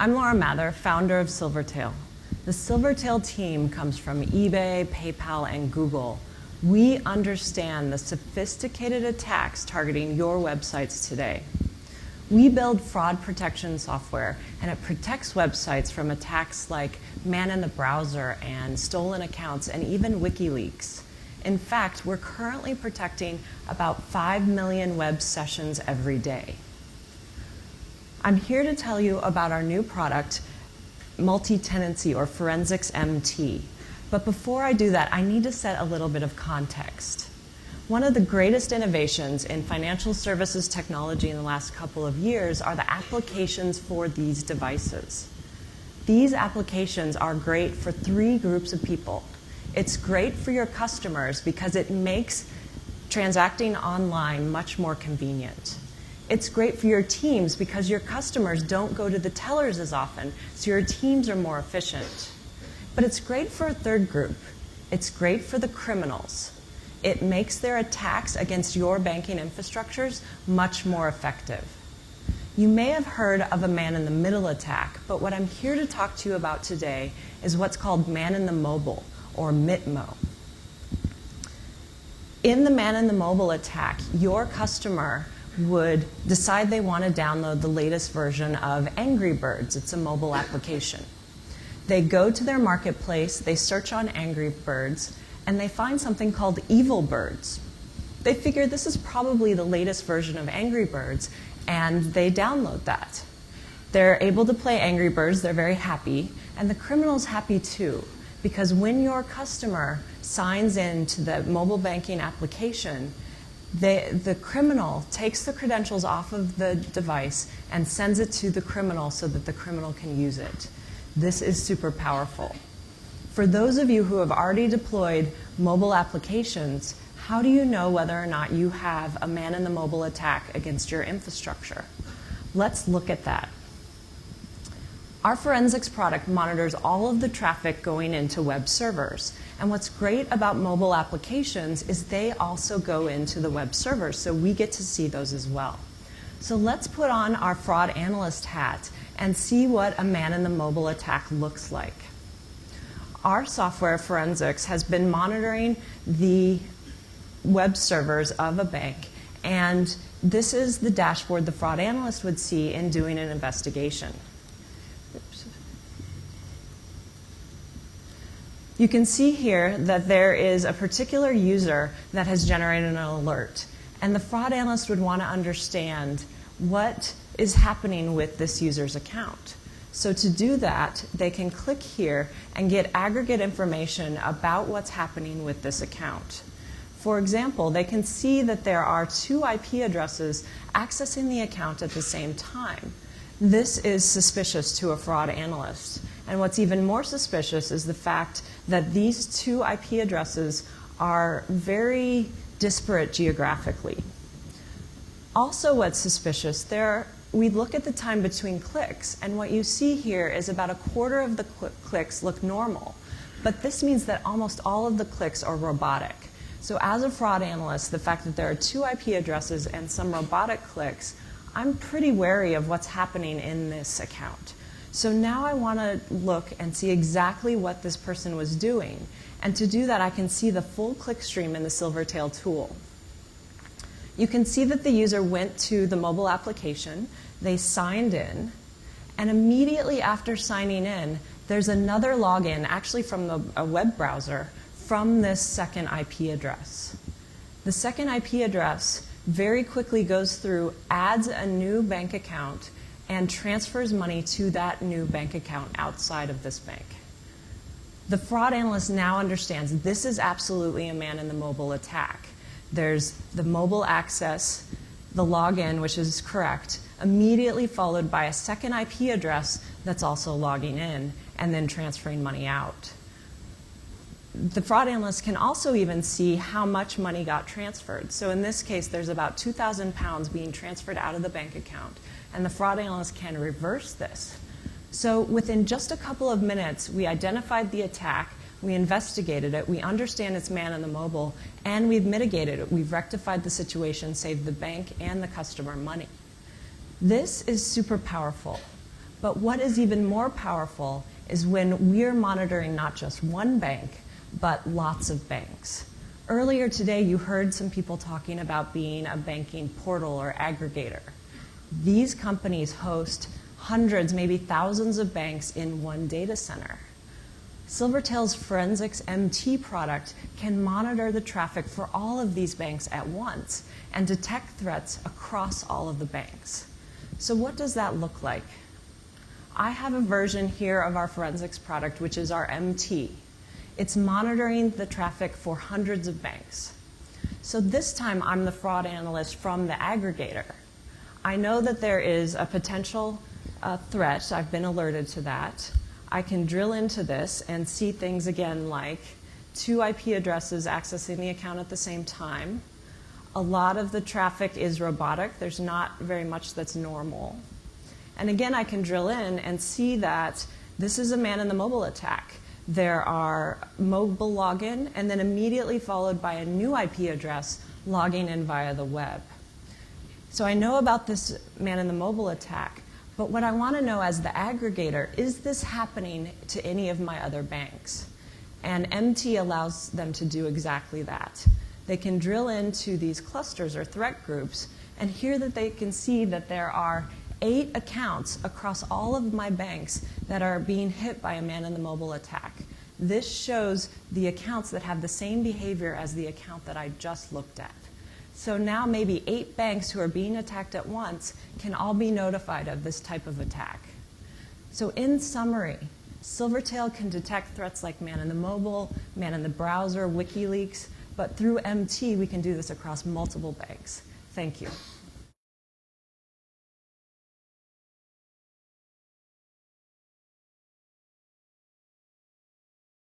I'm Laura Mather, founder of Silvertail. The Silvertail team comes from eBay, PayPal, and Google. We understand the sophisticated attacks targeting your websites today. We build fraud protection software, and it protects websites from attacks like man in the browser and stolen accounts and even WikiLeaks. In fact, we're currently protecting about 5 million web sessions every day. I'm here to tell you about our new product, multi-tenancy or Forensics MT. But before I do that, I need to set a little bit of context. One of the greatest innovations in financial services technology in the last couple of years are the applications for these devices. These applications are great for 3 groups of people. It's great for your customers because it makes transacting online much more convenient. It's great for your teams because your customers don't go to the tellers as often, so your teams are more efficient. But it's great for a 3rd group. It's great for the criminals. It makes their attacks against your banking infrastructures much more effective. You may have heard of a man-in-the-middle attack, but what I'm here to talk to you about today is what's called man-in-the-mobile, or MITMO. In the man-in-the-mobile attack, your customer would decide they want to download the latest version of Angry Birds. It's a mobile application. They go to their marketplace, they search on Angry Birds, and they find something called Evil Birds. They figure this is probably the latest version of Angry Birds, and they download that. They're able to play Angry Birds, they're very happy, and the criminal's happy too, because when your customer signs in to the mobile banking application, the criminal takes the credentials off of the device and sends it to the criminal so that the criminal can use it. This is super powerful. For those of you who have already deployed mobile applications, how do you know whether or not you have a man-in-the-mobile attack against your infrastructure? Let's look at that. Our forensics product monitors all of the traffic going into web servers. And what's great about mobile applications is they also go into the web servers, so we get to see those as well. So let's put on our fraud analyst hat and see what a man-in-the-mobile attack looks like. Our software, Forensics, has been monitoring the web servers of a bank, and this is the dashboard the fraud analyst would see in doing an investigation. Oops. You can see here that there is a particular user that has generated an alert, and the fraud analyst would want to understand what is happening with this user's account. So to do that, they can click here and get aggregate information about what's happening with this account. For example, they can see that there are 2 IP addresses accessing the account at the same time. This is suspicious to a fraud analyst. And what's even more suspicious is the fact that these 2 IP addresses are very disparate geographically. Also, what's suspicious, we look at the time between clicks, and what you see here is about 1/4 of the clicks look normal. But this means that almost all of the clicks are robotic. So as a fraud analyst, the fact that there are 2 IP addresses and some robotic clicks, I'm pretty wary of what's happening in this account. So now I want to look and see exactly what this person was doing. And to do that, I can see the full click stream in the Silvertail tool. You can see that the user went to the mobile application, they signed in, and immediately after signing in, there's another login, actually from a web browser, from this second IP address. The second IP address very quickly goes through, adds a new bank account, and transfers money to that new bank account outside of this bank. The fraud analyst now understands this is absolutely a man-in-the-mobile attack. There's the mobile access, the login, which is correct, immediately followed by a second IP address that's also logging in and then transferring money out. The fraud analyst can also even see how much money got transferred. So in this case, there's about £2,000 being transferred out of the bank account, and the fraud analyst can reverse this. So within just a couple of minutes, we identified the attack, we investigated it, we understand it's man-in-the-mobile, and we've mitigated it. We've rectified the situation, saved the bank and the customer money. This is super powerful. But what is even more powerful is when we're monitoring not just one bank, but lots of banks. Earlier today, you heard some people talking about being a banking portal or aggregator. These companies host hundreds, maybe thousands of banks in one data center. Silvertail's Forensics MT product can monitor the traffic for all of these banks at once and detect threats across all of the banks. So what does that look like? I have a version here of our forensics product, which is our MT. It's monitoring the traffic for hundreds of banks. So this time I'm the fraud analyst from the aggregator. I know that there is a potential threat. I've been alerted to that. I can drill into this and see things again like 2 IP addresses accessing the account at the same time. A lot of the traffic is robotic. There's not very much that's normal. And again, I can drill in and see that this is a man-in-the-mobile attack. There are mobile login and then immediately followed by a new IP address logging in via the web. So I know about this man-in-the-mobile attack, but what I want to know as the aggregator, is this happening to any of my other banks? And MT allows them to do exactly that. They can drill into these clusters or threat groups, and here that they can see that there are 8 accounts across all of my banks that are being hit by a man-in-the-mobile attack. This shows the accounts that have the same behavior as the account that I just looked at. So now maybe 8 banks who are being attacked at once can all be notified of this type of attack. So in summary, Silvertail can detect threats like man-in-the-mobile, man-in-the-browser, WikiLeaks, but through MT we can do this across multiple banks. Thank you.